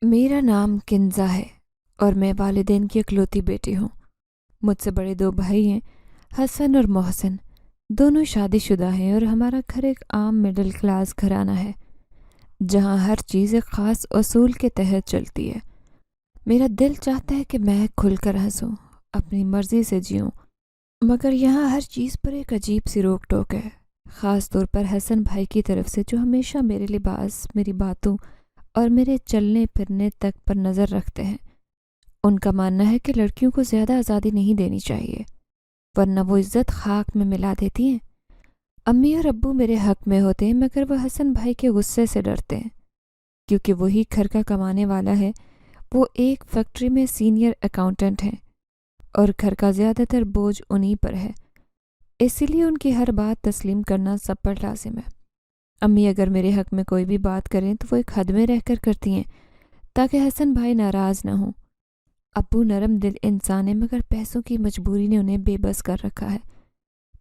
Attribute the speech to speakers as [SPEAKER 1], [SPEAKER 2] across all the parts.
[SPEAKER 1] میرا نام کنزا ہے اور میں والدین کی اکلوتی بیٹی ہوں۔ مجھ سے بڑے دو بھائی ہیں، حسن اور محسن۔ دونوں شادی شدہ ہیں اور ہمارا گھر ایک عام مڈل کلاس گھرانہ ہے جہاں ہر چیز ایک خاص اصول کے تحت چلتی ہے۔ میرا دل چاہتا ہے کہ میں کھل کر ہنسوں، اپنی مرضی سے جیوں، مگر یہاں ہر چیز پر ایک عجیب سی روک ٹوک ہے، خاص طور پر حسن بھائی کی طرف سے جو ہمیشہ میرے لباس، میری باتوں اور میرے چلنے پھرنے تک پر نظر رکھتے ہیں۔ ان کا ماننا ہے کہ لڑکیوں کو زیادہ آزادی نہیں دینی چاہیے ورنہ وہ عزت خاک میں ملا دیتی ہیں۔ امی اور ابو میرے حق میں ہوتے ہیں مگر وہ حسن بھائی کے غصے سے ڈرتے ہیں کیونکہ وہی گھر کا کمانے والا ہے۔ وہ ایک فیکٹری میں سینئر اکاؤنٹنٹ ہیں اور گھر کا زیادہ تر بوجھ انہی پر ہے، اسی لیے ان کی ہر بات تسلیم کرنا سب پر لازم ہے۔ امی اگر میرے حق میں کوئی بھی بات کریں تو وہ ایک حد میں رہ کر کرتی ہیں تاکہ حسن بھائی ناراض نہ ہوں۔ ابو نرم دل انسان ہیں مگر پیسوں کی مجبوری نے انہیں بے بس کر رکھا ہے۔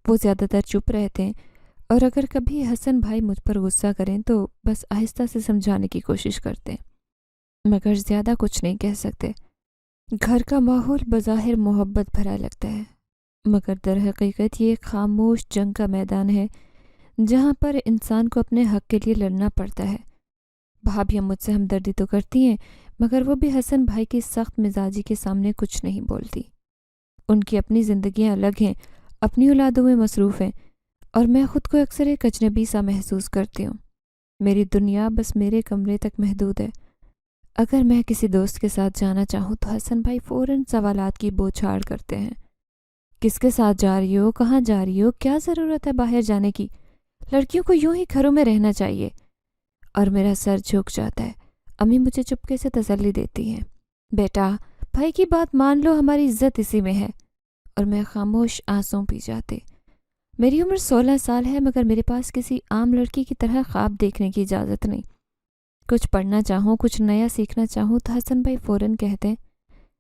[SPEAKER 1] وہ زیادہ تر چپ رہتے ہیں اور اگر کبھی حسن بھائی مجھ پر غصہ کریں تو بس آہستہ سے سمجھانے کی کوشش کرتے ہیں مگر زیادہ کچھ نہیں کہہ سکتے۔ گھر کا ماحول بظاہر محبت بھرا لگتا ہے مگر در حقیقت یہ ایک خاموش جنگ کا میدان ہے جہاں پر انسان کو اپنے حق کے لیے لڑنا پڑتا ہے۔ بھابیاں مجھ سے ہمدردی تو کرتی ہیں مگر وہ بھی حسن بھائی کی سخت مزاجی کے سامنے کچھ نہیں بولتی۔ ان کی اپنی زندگیاں الگ ہیں، اپنی اولادوں میں مصروف ہیں اور میں خود کو اکثر ایک اجنبی سا محسوس کرتی ہوں۔ میری دنیا بس میرے کمرے تک محدود ہے۔ اگر میں کسی دوست کے ساتھ جانا چاہوں تو حسن بھائی فوراً سوالات کی بوچھاڑ کرتے ہیں۔ کس کے ساتھ جا رہی ہو؟ کہاں جا رہی ہو؟ کیا ضرورت ہے باہر جانے کی؟ لڑکیوں کو یوں ہی گھروں میں رہنا چاہیے۔ اور میرا سر جھک جاتا ہے۔ امی مجھے چپکے سے تسلی دیتی ہیں، بیٹا بھائی کی بات مان لو، ہماری عزت اسی میں ہے۔ اور میں خاموش آنسوں پی جاتی۔ میری عمر 16 سال ہے مگر میرے پاس کسی عام لڑکی کی طرح خواب دیکھنے کی اجازت نہیں۔ کچھ پڑھنا چاہوں، کچھ نیا سیکھنا چاہوں تو حسن بھائی فوراً کہتے ہیں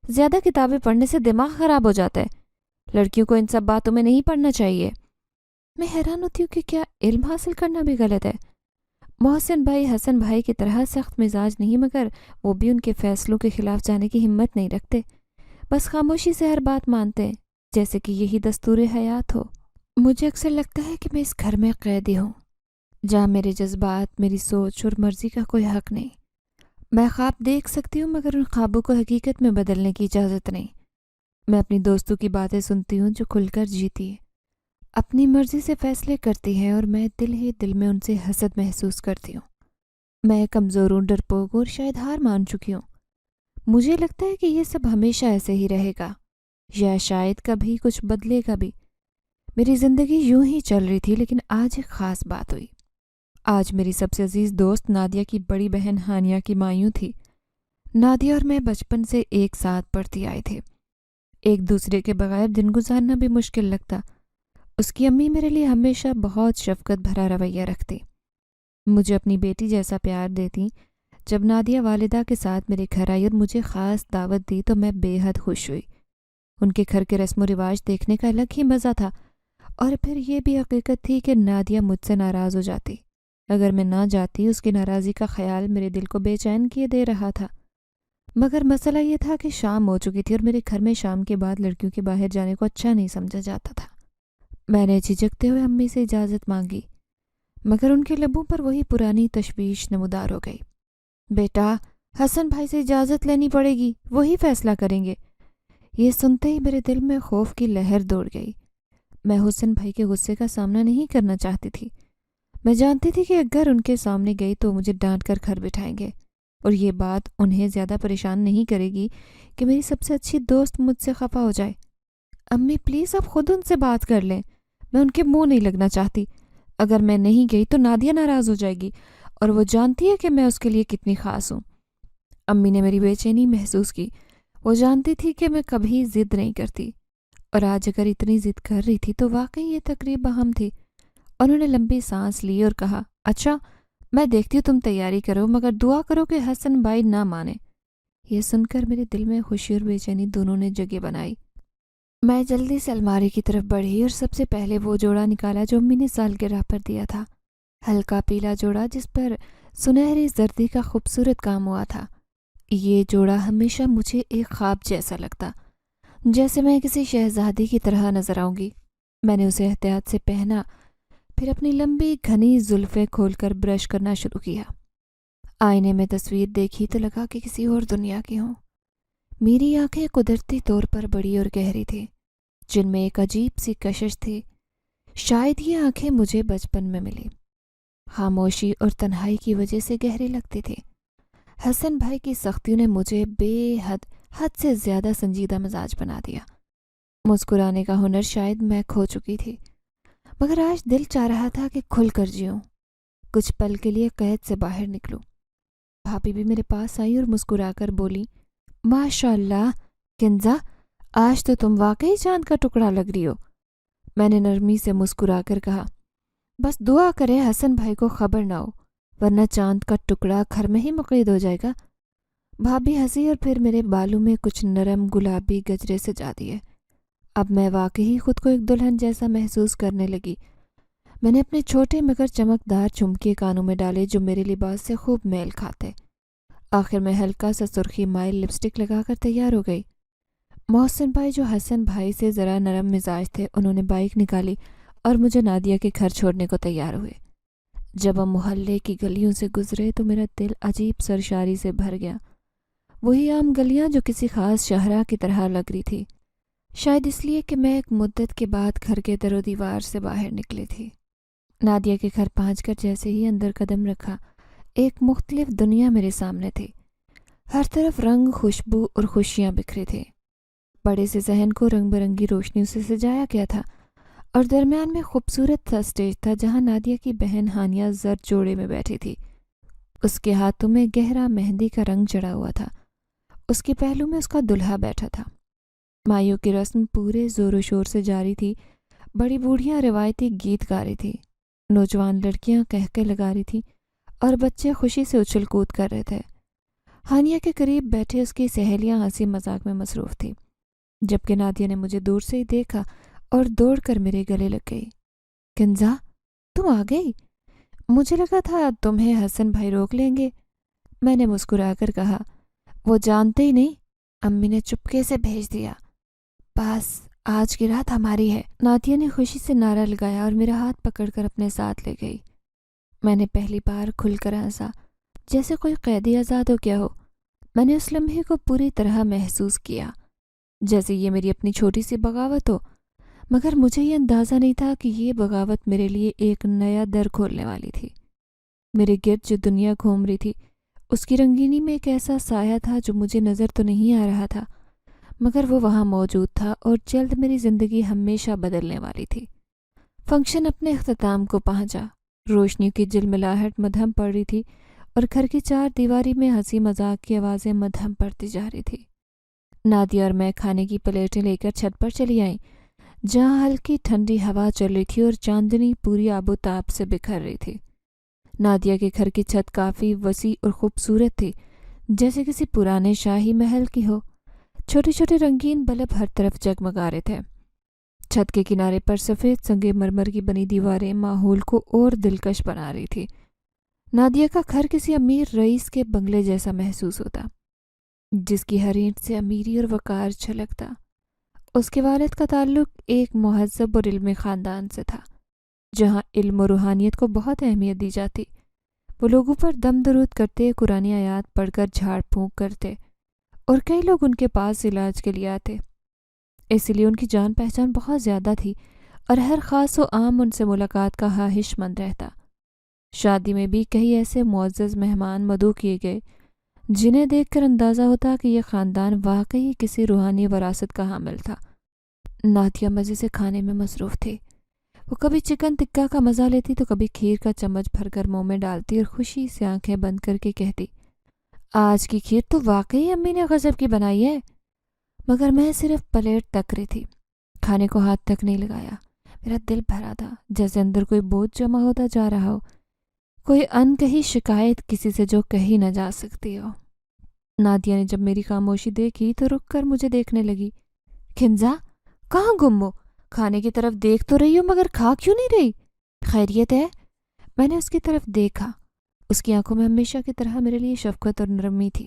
[SPEAKER 1] زیادہ کتابیں پڑھنے سے دماغ خراب ہو جاتا ہے، لڑکیوں کو ان سب باتوں میں نہیں پڑھنا چاہیے۔ میں حیران ہوتی ہوں کہ کیا علم حاصل کرنا بھی غلط ہے؟ محسن بھائی حسن بھائی کی طرح سخت مزاج نہیں مگر وہ بھی ان کے فیصلوں کے خلاف جانے کی ہمت نہیں رکھتے، بس خاموشی سے ہر بات مانتے ہیں جیسے کہ یہی دستور حیات ہو۔ مجھے اکثر لگتا ہے کہ میں اس گھر میں قیدی ہوں جہاں میرے جذبات، میری سوچ اور مرضی کا کوئی حق نہیں۔ میں خواب دیکھ سکتی ہوں مگر ان خوابوں کو حقیقت میں بدلنے کی اجازت نہیں۔ میں اپنی دوستوں کی باتیں سنتی ہوں جو کھل کر جیتی ہے، اپنی مرضی سے فیصلے کرتی ہیں اور میں دل ہی دل میں ان سے حسد محسوس کرتی ہوں۔ میں کمزور ہوں، ڈرپوک اور شاید ہار مان چکی ہوں۔ مجھے لگتا ہے کہ یہ سب ہمیشہ ایسے ہی رہے گا یا شاید کبھی کچھ بدلے گا بھی۔ میری زندگی یوں ہی چل رہی تھی لیکن آج ایک خاص بات ہوئی۔ آج میری سب سے عزیز دوست نادیہ کی بڑی بہن ہانیہ کی مایوں تھی۔ نادیہ اور میں بچپن سے ایک ساتھ پڑھتی آئے تھے۔ ایک دوسرے کے بغیر دن گزارنا بھی مشکل لگتا۔ اس کی امی میرے لیے ہمیشہ بہت شفقت بھرا رویہ رکھتی، مجھے اپنی بیٹی جیسا پیار دیتی۔ جب نادیہ والدہ کے ساتھ میرے گھر آئی اور مجھے خاص دعوت دی تو میں بے حد خوش ہوئی۔ ان کے گھر کے رسم و رواج دیکھنے کا الگ ہی مزہ تھا اور پھر یہ بھی حقیقت تھی کہ نادیہ مجھ سے ناراض ہو جاتی اگر میں نہ جاتی۔ اس کی ناراضی کا خیال میرے دل کو بے چین کیے دے رہا تھا، مگر مسئلہ یہ تھا کہ شام ہو چکی تھی اور میرے گھر میں شام کے بعد لڑکیوں کے باہر جانے کو اچھا نہیں سمجھا جاتا تھا۔ میں نے جھجکتے ہوئے امی سے اجازت مانگی مگر ان کے لبوں پر وہی پرانی تشویش نمودار ہو گئی۔ بیٹا حسن بھائی سے اجازت لینی پڑے گی، وہی فیصلہ کریں گے۔ یہ سنتے ہی میرے دل میں خوف کی لہر دوڑ گئی۔ میں حسن بھائی کے غصے کا سامنا نہیں کرنا چاہتی تھی۔ میں جانتی تھی کہ اگر ان کے سامنے گئی تو مجھے ڈانٹ کر گھر بٹھائیں گے اور یہ بات انہیں زیادہ پریشان نہیں کرے گی کہ میری سب سے اچھی دوست مجھ سے خفا ہو جائے۔ امی پلیز اب خود ان سے بات کر لیں، میں ان کے منہ نہیں لگنا چاہتی۔ اگر میں نہیں گئی تو نادیہ ناراض ہو جائے گی اور وہ جانتی ہے کہ میں اس کے لیے کتنی خاص ہوں۔ امی نے میری بے چینی محسوس کی۔ وہ جانتی تھی کہ میں کبھی ضد نہیں کرتی اور آج اگر اتنی ضد کر رہی تھی تو واقعی یہ تقریب اہم تھی۔ انہوں نے لمبی سانس لی اور کہا اچھا میں دیکھتی ہوں تم تیاری کرو مگر دعا کرو کہ حسن بھائی نہ مانے۔ یہ سن کر میرے دل میں خوشی اور بے چینی دونوں نے جگہ بنائی۔ میں جلدی سے الماری کی طرف بڑھی اور سب سے پہلے وہ جوڑا نکالا جو امی نے سالگرہ پر دیا تھا، ہلکا پیلا جوڑا جس پر سنہری زردی کا خوبصورت کام ہوا تھا۔ یہ جوڑا ہمیشہ مجھے ایک خواب جیسا لگتا، جیسے میں کسی شہزادی کی طرح نظر آؤں گی۔ میں نے اسے احتیاط سے پہنا، پھر اپنی لمبی گھنی زلفیں کھول کر برش کرنا شروع کیا۔ آئینے میں تصویر دیکھی تو لگا کہ کسی اور دنیا کی ہوں۔ میری آنکھیں قدرتی طور پر بڑی اور گہری تھیں، جن میں ایک عجیب سی کشش تھی۔ شاید یہ آنکھیں مجھے بچپن میں ملی، خاموشی اور تنہائی کی وجہ سے گہری لگتی تھی۔ حسن بھائی کی سختیوں نے مجھے حد سے زیادہ سنجیدہ مزاج بنا دیا۔ مسکرانے کا ہنر شاید میں کھو چکی تھی، مگر آج دل چاہ رہا تھا کہ کھل کر جیوں، کچھ پل کے لیے قید سے باہر نکلوں۔ بھابھی بھی میرے پاس آئی اور مسکرا کر بولی، ماشاء اللہ کنزا، آج تو تم واقعی چاند کا ٹکڑا لگ رہی ہو۔ میں نے نرمی سے مسکرا کر کہا، بس دعا کرے حسن بھائی کو خبر نہ ہو، ورنہ چاند کا ٹکڑا گھر میں ہی مقید ہو جائے گا۔ بھابھی ہنسی اور پھر میرے بالوں میں کچھ نرم گلابی گجرے سجا دیے۔ اب میں واقعی خود کو ایک دلہن جیسا محسوس کرنے لگی۔ میں نے اپنے چھوٹے مگر چمکدار جھمکے کانوں میں ڈالے جو میرے لباس سے خوب میل کھاتے۔ آخر میں ہلکا سا سرخی مائل لپسٹک لگا کر تیار ہو گئی۔ محسن بھائی جو حسن بھائی سے ذرا نرم مزاج تھے، انہوں نے بائک نکالی اور مجھے نادیہ کے گھر چھوڑنے کو تیار ہوئے۔ جب ہم محلے کی گلیوں سے گزرے تو میرا دل عجیب سرشاری سے بھر گیا۔ وہی عام گلیاں جو کسی خاص شاہراہ کی طرح لگ رہی تھی، شاید اس لیے کہ میں ایک مدت کے بعد گھر کے در و دیوار سے باہر نکلی تھی۔ نادیہ کے گھر پہنچ کر جیسے ہی اندر قدم رکھا، ایک مختلف دنیا میرے سامنے تھی۔ ہر طرف رنگ، خوشبو اور خوشیاں بکھرے تھے۔ بڑے سے صحن کو رنگ برنگی روشنیوں سے سجایا گیا تھا اور درمیان میں خوبصورت سا اسٹیج تھا جہاں نادیہ کی بہن ہانیہ زرد جوڑے میں بیٹھی تھی۔ اس کے ہاتھوں میں گہرا مہندی کا رنگ چڑھا ہوا تھا۔ اس کے پہلو میں اس کا دلہا بیٹھا تھا۔ مائیوں کی رسم پورے زور و شور سے جاری تھی۔ بڑی بوڑھیاں روایتی گیت گا رہی تھی، نوجوان لڑکیاں قہقہے لگا رہی تھیں اور بچے خوشی سے اچھل کود کر رہے تھے۔ ہانیہ کے قریب بیٹھے اس کی سہیلیاں ہنسی مذاق میں مصروف تھیں، جبکہ نادیہ نے مجھے دور سے ہی دیکھا اور دوڑ کر میرے گلے لگ گئی۔ کنزا، تم آ گئی؟ مجھے لگا تھا تمہیں حسن بھائی روک لیں گے۔ میں نے مسکرا کر کہا، وہ جانتے ہی نہیں، امی نے چپکے سے بھیج دیا۔ بس آج کی رات ہماری ہے۔ نادیہ نے خوشی سے نعرہ لگایا اور میرا ہاتھ پکڑ کر اپنے ساتھ لے گئی۔ میں نے پہلی بار کھل کر ہنسا، جیسے کوئی قیدی آزاد ہو گیا ہو۔ میں نے اس لمحے کو پوری طرح محسوس کیا، جیسے یہ میری اپنی چھوٹی سی بغاوت ہو، مگر مجھے یہ اندازہ نہیں تھا کہ یہ بغاوت میرے لیے ایک نیا در کھولنے والی تھی۔ میرے گرد جو دنیا گھوم رہی تھی، اس کی رنگینی میں ایک ایسا سایہ تھا جو مجھے نظر تو نہیں آ رہا تھا، مگر وہ وہاں موجود تھا اور جلد میری زندگی ہمیشہ بدلنے والی تھی۔ فنکشن اپنے اختتام کو پہنچا۔ روشنیوں کی جلملاہٹ مدھم پڑ رہی تھی اور گھر کی چار دیواری میں ہنسی مذاق کی آوازیں مدھم پڑتی جا رہی تھی۔ نادیہ اور میں کھانے کی پلیٹیں لے کر چھت پر چلی آئیں، جہاں ہلکی ٹھنڈی ہوا چل رہی تھی اور چاندنی پوری آب و تاب سے بکھر رہی تھی۔ نادیہ کے گھر کی چھت کافی وسیع اور خوبصورت تھی، جیسے کسی پرانے شاہی محل کی ہو۔ چھوٹے چھوٹے رنگین بلب ہر طرف جگمگا رہے تھے۔ چھت کے کنارے پر سفید سنگ مرمر کی بنی دیواریں ماحول کو اور دلکش بنا رہی تھی۔ نادیہ کا گھر کسی امیر رئیس کے بنگلے جیسا محسوس ہوتا، جس کی ہر اینٹ سے امیری اور وقار چھلکتا۔ اس کے والد کا تعلق ایک مہذب اور علمی خاندان سے تھا، جہاں علم و روحانیت کو بہت اہمیت دی جاتی۔ وہ لوگوں پر دم درود کرتے، قرآن آیات پڑھ کر جھاڑ پھونک کرتے اور کئی لوگ ان کے پاس علاج کے لیے آتے۔ اسی لیے ان کی جان پہچان بہت زیادہ تھی اور ہر خاص و عام ان سے ملاقات کا خواہش مند رہتا۔ شادی میں بھی کئی ایسے معزز مہمان مدعو کیے گئے جنہیں دیکھ کر اندازہ ہوتا کہ یہ خاندان واقعی کسی روحانی وراثت کا حامل تھا۔ نادیہ مزے سے کھانے میں مصروف تھی۔ وہ کبھی چکن ٹکا کا مزہ لیتی تو کبھی کھیر کا چمچ بھر کر منہ میں ڈالتی اور خوشی سے آنکھیں بند کر کے کہتی، آج کی کھیر تو واقعی امی نے غضب کی بنائی ہے۔ مگر میں صرف پلیٹ تک رہی تھی، کھانے کو ہاتھ تک نہیں لگایا۔ میرا دل بھرا تھا، جیسے اندر کوئی بوجھ جمع ہوتا جا رہا ہو، کوئی ان کہی شکایت کسی سے جو کہی نہ جا سکتی ہو۔ نادیہ نے جب میری خاموشی دیکھی تو رک کر مجھے دیکھنے لگی۔ کنزا، کہاں گم ہو؟ کھانے کی طرف دیکھ تو رہی ہو مگر کھا کیوں نہیں رہی؟ خیریت ہے؟ میں نے اس کی طرف دیکھا۔ اس کی آنکھوں میں ہمیشہ کی طرح میرے لیے شفقت اور نرمی تھی۔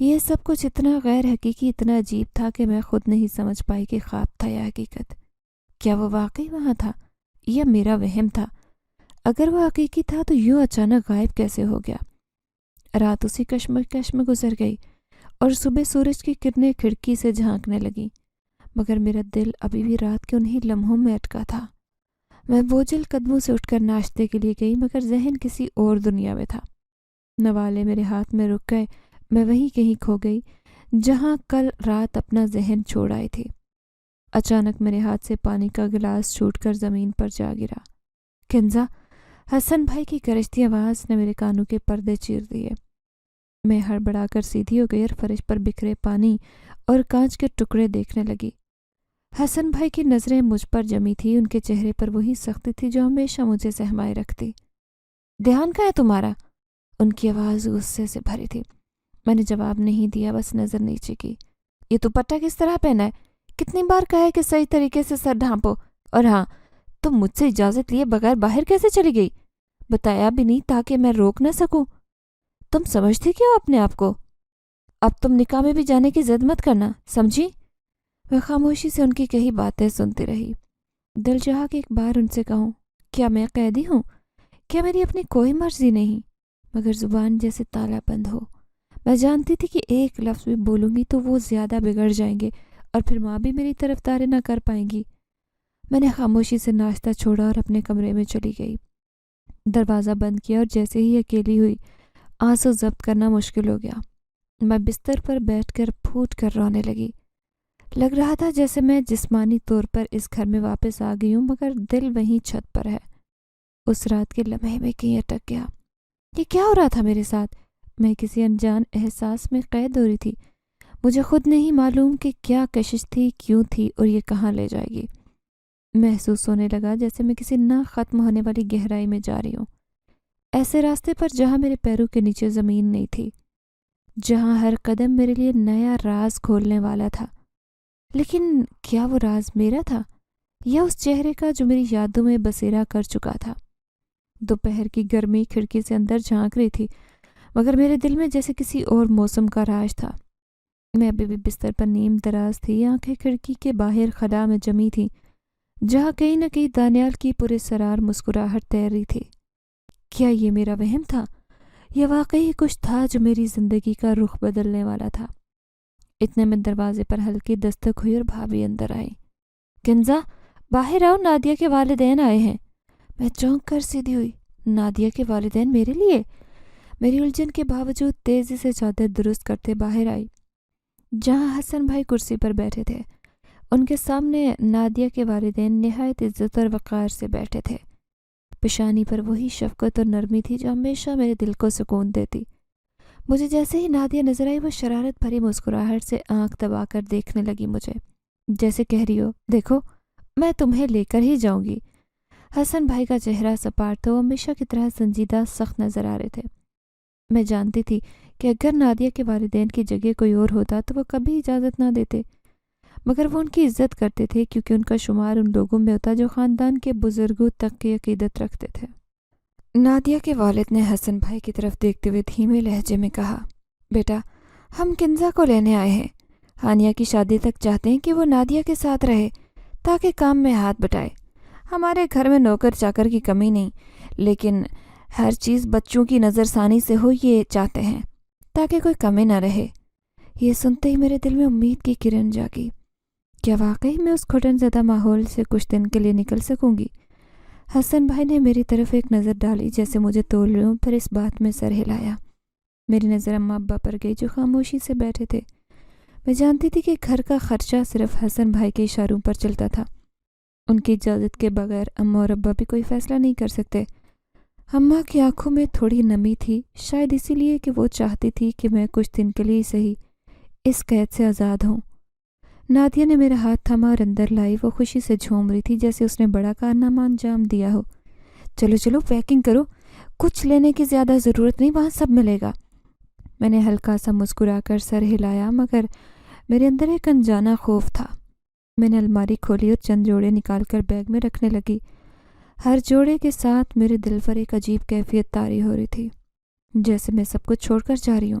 [SPEAKER 1] یہ سب کچھ اتنا غیر حقیقی، اتنا عجیب تھا کہ میں خود نہیں سمجھ پائی کہ خواب تھا یا حقیقت۔ کیا وہ واقعی وہاں تھا یا میرا وہم تھا؟ اگر وہ حقیقی تھا تو یوں اچانک غائب کیسے ہو گیا؟ رات اسی کشمکش میں گزر گئی اور صبح سورج کی کرنیں کھڑکی سے جھانکنے لگیں، مگر میرا دل ابھی بھی رات کے انہی لمحوں میں اٹکا تھا۔ میں بوجھل قدموں سے اٹھ کر ناشتے کے لیے گئی، مگر ذہن کسی اور دنیا میں تھا۔ نوالے میرے ہاتھ میں رک گئے، میں وہیں کہیں کھو گئی جہاں کل رات اپنا ذہن چھوڑ آئی تھی۔ اچانک میرے ہاتھ سے پانی کا گلاس چھوٹ کر زمین پر جا گرا۔ کنزا! حسن بھائی کی گرجتی آواز نے میرے کانوں کے پردے چیر دیے۔ میں ہڑبڑا کر سیدھی ہو گئی اور فرش پر بکھرے پانی اور کانچ کے ٹکڑے دیکھنے لگی۔ حسن بھائی کی نظریں مجھ پر جمی تھی، ان کے چہرے پر وہی سختی تھی جو ہمیشہ مجھے سہمائے رکھتی۔ دھیان کہاں ہے تمہارا؟ ان کی آواز غصے سے بھری تھی۔ میں نے جواب نہیں دیا، بس نظر نیچے کی۔ یہ دوپٹہ کس طرح پہنا ہے؟ کتنی بار کہا ہے کہ صحیح طریقے سے سر ڈھانپو، اور ہاں، تم مجھ سے اجازت لیے بغیر باہر کیسے چلی گئی؟ بتایا بھی نہیں تاکہ میں روک نہ سکوں۔ تم سمجھتی کیوں اپنے آپ کو؟ اب تم نکاح میں بھی جانے کی ضد مت کرنا، سمجھی؟ میں خاموشی سے ان کی کہی باتیں سنتی رہی۔ دل چاہا کہ ایک بار ان سے کہوں، کیا میں قیدی ہوں؟ کیا میری اپنی کوئی مرضی نہیں؟ مگر زبان جیسے تالا بند ہو۔ میں جانتی تھی کہ ایک لفظ بھی بولوں گی تو وہ زیادہ بگڑ جائیں گے اور پھر ماں بھی میری طرفداری نہ کر پائیں گی۔ میں نے خاموشی سے ناشتہ چھوڑا اور اپنے کمرے میں چلی گئی۔ دروازہ بند کیا اور جیسے ہی اکیلی ہوئی، آنسو ضبط کرنا مشکل ہو گیا۔ میں بستر پر بیٹھ کر پھوٹ کر رونے لگی۔ لگ رہا تھا جیسے میں جسمانی طور پر اس گھر میں واپس آ گئی ہوں، مگر دل وہیں چھت پر ہے۔ اس رات کے لمحے میں کہیں اٹک گیا۔ یہ کیا ہو رہا تھا میرے ساتھ؟ میں کسی انجان احساس میں قید ہو رہی تھی۔ مجھے خود نہیں معلوم کہ کیا کشش تھی، کیوں تھی، اور یہ کہاں لے جائے گی۔ محسوس ہونے لگا جیسے میں کسی نہ ختم ہونے والی گہرائی میں جا رہی ہوں، ایسے راستے پر جہاں میرے پیروں کے نیچے زمین نہیں تھی، جہاں ہر قدم میرے لیے نیا راز کھولنے والا تھا۔ لیکن کیا وہ راز میرا تھا یا اس چہرے کا جو میری یادوں میں بسیرا کر چکا تھا؟ دوپہر کی گرمی کھڑکی سے اندر جھانک رہی تھی، مگر میرے دل میں جیسے کسی اور موسم کا راج تھا۔ میں ابھی بھی بستر پر نیم دراز تھی، آنکھیں کھڑکی کے باہر خلا میں جمی تھیں، جہاں کہیں نہ کہیں دانیال کی پراسرار مسکراہٹ تیر رہی تھی۔ کیا یہ میرا وہم تھا یا واقعی کچھ تھا جو میری زندگی کا رخ بدلنے والا تھا؟ اتنے میں دروازے پر ہلکی دستک ہوئی اور بھابھی اندر آئی۔ کنزا، باہر آؤ، نادیہ کے والدین آئے ہیں۔ میں چونک کر سیدھی ہوئی۔ نادیہ کے والدین میرے لیے؟ میری الجھن کے باوجود تیزی سے چادر درست کرتے باہر آئی، جہاں حسن بھائی کرسی پر بیٹھے تھے۔ ان کے سامنے نادیہ کے والدین نہایت عزت اور وقار سے بیٹھے تھے۔ پیشانی پر وہی شفقت اور نرمی تھی جو ہمیشہ میرے دل کو سکون دیتی۔ مجھے جیسے ہی نادیہ نظر آئی، وہ شرارت بھری مسکراہٹ سے آنکھ دبا کر دیکھنے لگی مجھے، جیسے کہہ رہی ہو، دیکھو میں تمہیں لے کر ہی جاؤں گی۔ حسن بھائی کا چہرہ سپاٹ تھا، وہ ہمیشہ کی طرح سنجیدہ سخت نظر آ رہے تھے۔ میں جانتی تھی کہ اگر نادیہ کے والدین کی جگہ کوئی اور ہوتا تو وہ کبھی اجازت نہ دیتے، مگر وہ ان کی عزت کرتے تھے کیونکہ ان کا شمار ان لوگوں میں ہوتا جو خاندان کے بزرگوں تک کی عقیدت رکھتے تھے۔ نادیہ کے والد نے حسن بھائی کی طرف دیکھتے ہوئے دھیمے لہجے میں کہا، بیٹا، ہم کنزا کو لینے آئے ہیں۔ ہانیہ کی شادی تک چاہتے ہیں کہ وہ نادیہ کے ساتھ رہے تاکہ کام میں ہاتھ بٹائے۔ ہمارے گھر میں نوکر چاکر کی کمی نہیں، لیکن ہر چیز بچوں کی نظر ثانی سے ہو، یہ چاہتے ہیں تاکہ کوئی کمی نہ رہے۔ یہ سنتے ہی میرے دل میں امید کی کرن جاگی۔ کیا واقعی میں اس گھٹن زدہ ماحول سے کچھ دن کے لیے نکل سکوں گی؟ حسن بھائی نے میری طرف ایک نظر ڈالی جیسے مجھے تول رہی ہوں، پھر اس بات میں سر ہلایا۔ میری نظر اماں ابا پر گئی جو خاموشی سے بیٹھے تھے۔ میں جانتی تھی کہ گھر کا خرچہ صرف حسن بھائی کے اشاروں پر چلتا تھا۔ ان کی اجازت کے بغیر اماں اور ابا بھی کوئی فیصلہ نہیں کر سکتے۔ اماں کی آنکھوں میں تھوڑی نمی تھی، شاید اسی لیے کہ وہ چاہتی تھی کہ میں کچھ دن کے لیے صحیح اس قید سے آزاد ہوں۔ نادیہ نے میرا ہاتھ تھاما اور اندر لائی۔ وہ خوشی سے جھوم رہی تھی جیسے اس نے بڑا کارنامہ انجام دیا ہو۔ چلو چلو، پیکنگ کرو، کچھ لینے کی زیادہ ضرورت نہیں، وہاں سب ملے گا۔ میں نے ہلکا سا مسکرا کر سر ہلایا، مگر میرے اندر ایک انجانا خوف تھا۔ میں نے الماری کھولی اور چند جوڑے نکال کر بیگ میں رکھنے لگی۔ ہر جوڑے کے ساتھ میرے دل پر ایک عجیب کیفیت طاری ہو رہی تھی، جیسے میں سب کچھ چھوڑ کر جا رہی ہوں۔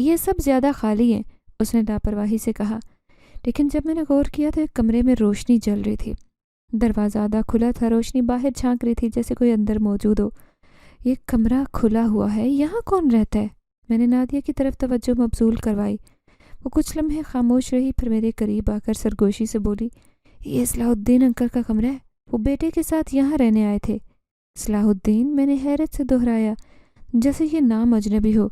[SPEAKER 1] یہ سب زیادہ خالی ہیں، اس نے لاپرواہی سے کہا۔ لیکن جب میں نے غور کیا تو ایک کمرے میں روشنی جل رہی تھی۔ دروازہ آدھا کھلا تھا، روشنی باہر جھانک رہی تھی جیسے کوئی اندر موجود ہو۔ یہ کمرہ کھلا ہوا ہے، یہاں کون رہتا ہے؟ میں نے نادیہ کی طرف توجہ مبذول کروائی۔ وہ کچھ لمحے خاموش رہی، پھر میرے قریب آ کر سرگوشی سے بولی، یہ صلاح الدین انکل کا کمرہ ہے، وہ بیٹے کے ساتھ یہاں رہنے آئے تھے۔ صلاح الدین؟ میں نے حیرت سے دہرایا، جیسے یہ نام اجنبی ہو۔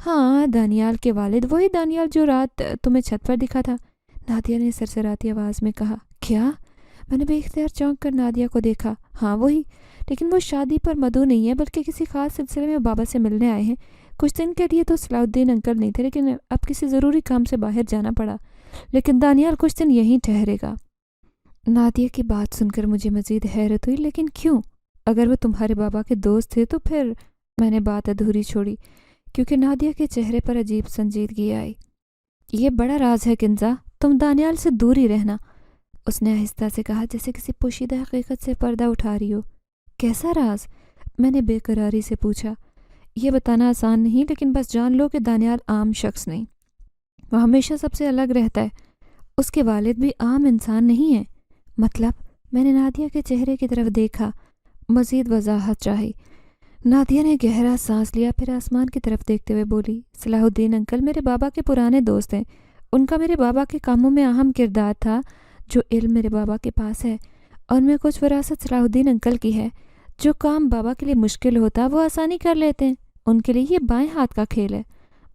[SPEAKER 1] ہاں، دانیال کے والد، وہی دانیال جو رات تمہیں چھت پر دکھا تھا، نادیہ نے سرسراتی آواز میں کہا۔ کیا؟ میں نے بے اختیار چونک کر نادیہ کو دیکھا۔ ہاں وہی، لیکن وہ شادی پر مدعو نہیں ہے، بلکہ کسی خاص سلسلے میں بابا سے ملنے آئے ہیں۔ کچھ دن کے لیے تو صلاح الدین انکل نہیں تھے، لیکن اب کسی ضروری کام سے باہر جانا پڑا، لیکن دانیال کچھ دن یہیں ٹھہرے گا۔ نادیہ کی بات سن کر مجھے مزید حیرت ہوئی، لیکن کیوں؟ اگر وہ تمہارے بابا کے دوست تھے تو پھر… میں نے بات ادھوری چھوڑی کیونکہ نادیہ کے چہرے پر عجیب سنجیدگی آئی۔ یہ بڑا راز ہے کنزا، تم دانیال سے دور ہی رہنا، اس نے آہستہ سے کہا، جیسے کسی پوشیدہ حقیقت سے پردہ اٹھا رہی ہو۔ کیسا راز؟ میں نے بے قراری سے پوچھا۔ یہ بتانا آسان نہیں، لیکن بس جان لو کہ دانیال عام شخص نہیں، وہ ہمیشہ سب سے الگ رہتا ہے۔ اس کے والد بھی عام انسان نہیں ہیں۔ مطلب؟ میں نے نادیہ کے چہرے کی طرف دیکھا، مزید وضاحت چاہی۔ نادیہ نے گہرا سانس لیا، پھر آسمان کی طرف دیکھتے ہوئے بولی، صلاح الدین انکل میرے بابا کے پرانے دوست ہیں، ان کا میرے بابا کے کاموں میں اہم کردار تھا۔ جو علم میرے بابا کے پاس ہے اور میں کچھ وراثت صلاح الدین انکل کی ہے، جو کام بابا کے لیے مشکل ہوتا وہ آسانی کر لیتے ہیں، ان کے لیے یہ بائیں ہاتھ کا کھیل ہے۔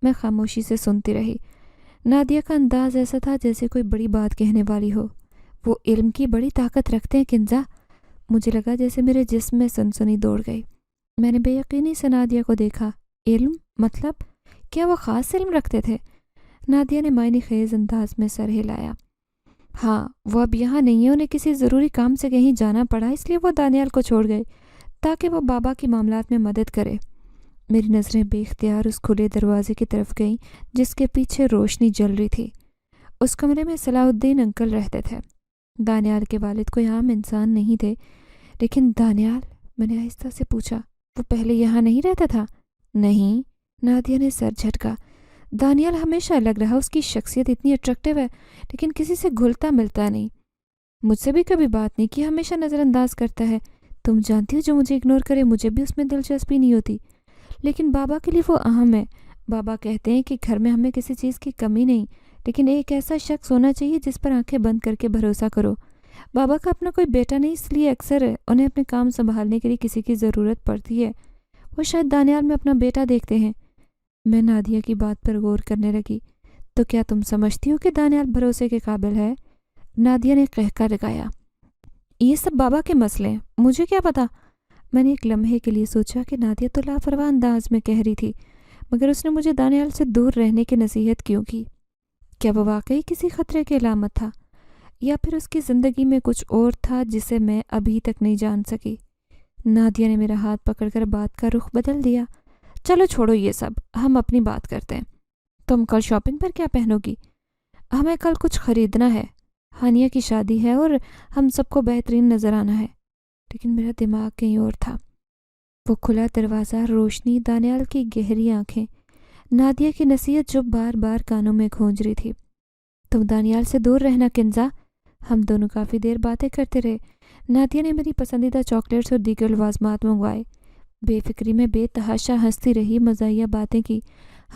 [SPEAKER 1] میں خاموشی سے سنتی رہی۔ نادیہ کا انداز ایسا تھا جیسے کوئی بڑی بات کہنے والی ہو۔ وہ علم کی بڑی طاقت رکھتے ہیں کنزا۔ مجھے لگا جیسے میرے جسم میں سنسنی دوڑ گئی۔ میں نے بے یقینی سے نادیہ کو دیکھا۔ علم؟ مطلب کیا وہ خاص علم رکھتے تھے؟ نادیہ نے معنی خیز انداز میں سر ہلایا۔ ہاں، وہ اب یہاں نہیں ہے، انہیں کسی ضروری کام سے کہیں جانا پڑا، اس لیے وہ دانیال کو چھوڑ گئے تاکہ وہ بابا کی معاملات میں مدد کرے۔ میری نظریں بے اختیار اس کھلے دروازے کی طرف گئیں جس کے پیچھے روشنی جل رہی تھی۔ اس کمرے میں صلاح الدین انکل رہتے تھے۔ دانیال کے والد کوئی عام انسان نہیں تھے، لیکن دانیال؟ میں نے آہستہ سے پوچھا، وہ پہلے یہاں نہیں رہتا تھا؟ نہیں، نادیہ نے سر جھٹکا۔ دانیال ہمیشہ الگ رہا، اس کی شخصیت اتنی اٹریکٹیو ہے، لیکن کسی سے گھلتا ملتا نہیں۔ مجھ سے بھی کبھی بات نہیں کی، ہمیشہ نظر انداز کرتا ہے۔ تم جانتی ہو جو مجھے اگنور کرے مجھے بھی اس میں دلچسپی نہیں ہوتی، لیکن بابا کے لیے وہ اہم ہے۔ بابا کہتے ہیں کہ گھر میں ہمیں کسی چیز کی کمی نہیں، لیکن ایک ایسا شخص ہونا چاہیے جس پر آنکھیں بند کر کے بھروسہ کرو۔ بابا کا اپنا کوئی بیٹا نہیں، اس لیے اکثر انہیں اپنے کام سنبھالنے کے لیے کسی کی ضرورت پڑتی ہے۔ وہ شاید دانیال میں اپنا بیٹا دیکھتے ہیں۔ میں نادیہ کی بات پر غور کرنے لگی۔ تو کیا تم سمجھتی ہو کہ دانیال بھروسے کے قابل ہے؟ نادیہ نے قہقہ لگایا۔ یہ سب بابا کے مسئلے ہیں، مجھے کیا پتا؟ میں نے ایک لمحے کے لیے سوچا کہ نادیہ تو لاپرواہ انداز میں کہہ رہی تھی، مگر اس نے مجھے دانیال سے دور رہنے کی نصیحت کیوں کی؟ کیا وہ واقعی کسی خطرے کی علامت تھا، یا پھر اس کی زندگی میں کچھ اور تھا جسے میں ابھی تک نہیں جان سکی؟ نادیہ نے میرا ہاتھ پکڑ کر بات کا رخ بدل دیا۔ چلو چھوڑو یہ سب، ہم اپنی بات کرتے ہیں۔ تم کل شاپنگ پر کیا پہنو گی؟ ہمیں کل کچھ خریدنا ہے، ہانیہ کی شادی ہے اور ہم سب کو بہترین نظر آنا ہے۔ لیکن میرا دماغ کہیں اور تھا۔ وہ کھلا دروازہ، روشنی، دانیال کی گہری آنکھیں، نادیہ کی نصیحت جو بار بار کانوں میں گونج رہی تھی۔ تم دانیال سے دور رہنا کنزا۔ ہم دونوں کافی دیر باتیں کرتے رہے۔ نادیہ نے میری پسندیدہ چاکلیٹس اور دیگر لوازمات منگوائے۔ بے فکری میں بے تحاشا ہنستی رہی، مزاحیہ باتیں کی۔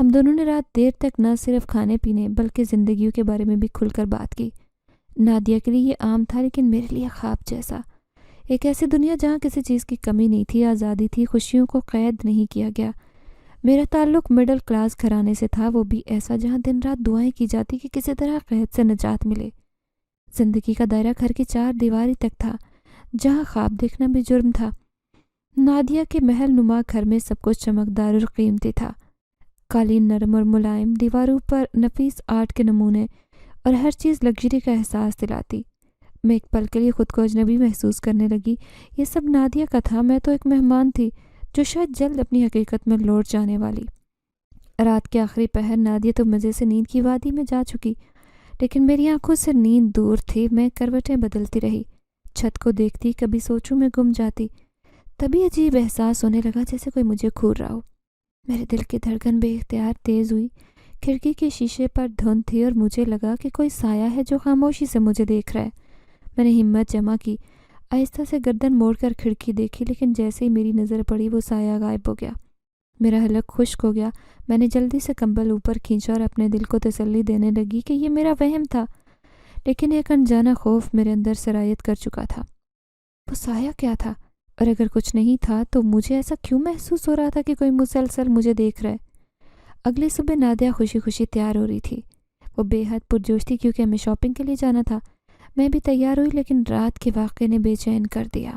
[SPEAKER 1] ہم دونوں نے رات دیر تک نہ صرف کھانے پینے بلکہ زندگیوں کے بارے میں بھی کھل کر بات کی۔ نادیہ کے لیے یہ عام تھا، لیکن میرے لیے خواب جیسا۔ ایک ایسی دنیا جہاں کسی چیز کی کمی نہیں تھی، آزادی تھی، خوشیوں کو قید نہیں کیا گیا۔ میرا تعلق مڈل کلاس گھرانے سے تھا، وہ بھی ایسا جہاں دن رات دعائیں کی جاتی کہ کسی طرح قید سے نجات ملے۔ زندگی کا دائرہ گھر کی چار دیواری تک تھا، جہاں خواب دیکھنا بھی جرم تھا۔ نادیہ کے محل نما گھر میں سب کچھ چمکدار اور قیمتی تھا۔ قالین نرم اور ملائم، دیواروں پر نفیس آرٹ کے نمونے، اور ہر چیز لگژری کا احساس دلاتی۔ میں ایک پل کے لیے خود کو اجنبی محسوس کرنے لگی۔ یہ سب نادیہ کا تھا، میں تو ایک مہمان تھی جو شاید جلد اپنی حقیقت میں لوٹ جانے والی۔ رات کے آخری پہر نادیہ تو مزے سے نیند کی وادی میں جا چکی، لیکن میری آنکھوں سے نیند دور تھی۔ میں کروٹیں بدلتی رہی، چھت کو دیکھتی، کبھی سوچوں میں گم جاتی۔ تبھی عجیب احساس ہونے لگا جیسے کوئی مجھے گھور رہا ہو۔ میرے دل کی دھڑکن بے اختیار تیز ہوئی۔ کھڑکی کے شیشے پر دھند تھی اور مجھے لگا کہ کوئی سایہ ہے جو خاموشی سے مجھے دیکھ رہا ہے۔ میں نے ہمت جمع کی، آہستہ سے گردن موڑ کر کھڑکی دیکھی، لیکن جیسے ہی میری نظر پڑی وہ سایہ غائب ہو گیا۔ میرا حلق خشک ہو گیا۔ میں نے جلدی سے کمبل اوپر کھینچا اور اپنے دل کو تسلی دینے لگی کہ یہ میرا وہم تھا، لیکن ایک انجانا خوف میرے اندر سرایت کر چکا تھا۔ وہ سایہ کیا تھا؟ اور اگر کچھ نہیں تھا تو مجھے ایسا کیوں محسوس ہو رہا تھا کہ کوئی مسلسل مجھے دیکھ رہا ہے؟ اگلی صبح نادیہ خوشی خوشی تیار ہو رہی تھی۔ وہ بے حد پرجوش تھی کیونکہ ہمیں شاپنگ کے لیے جانا تھا۔ میں بھی تیار ہوئی، لیکن رات کے واقعے نے بے چین کر دیا۔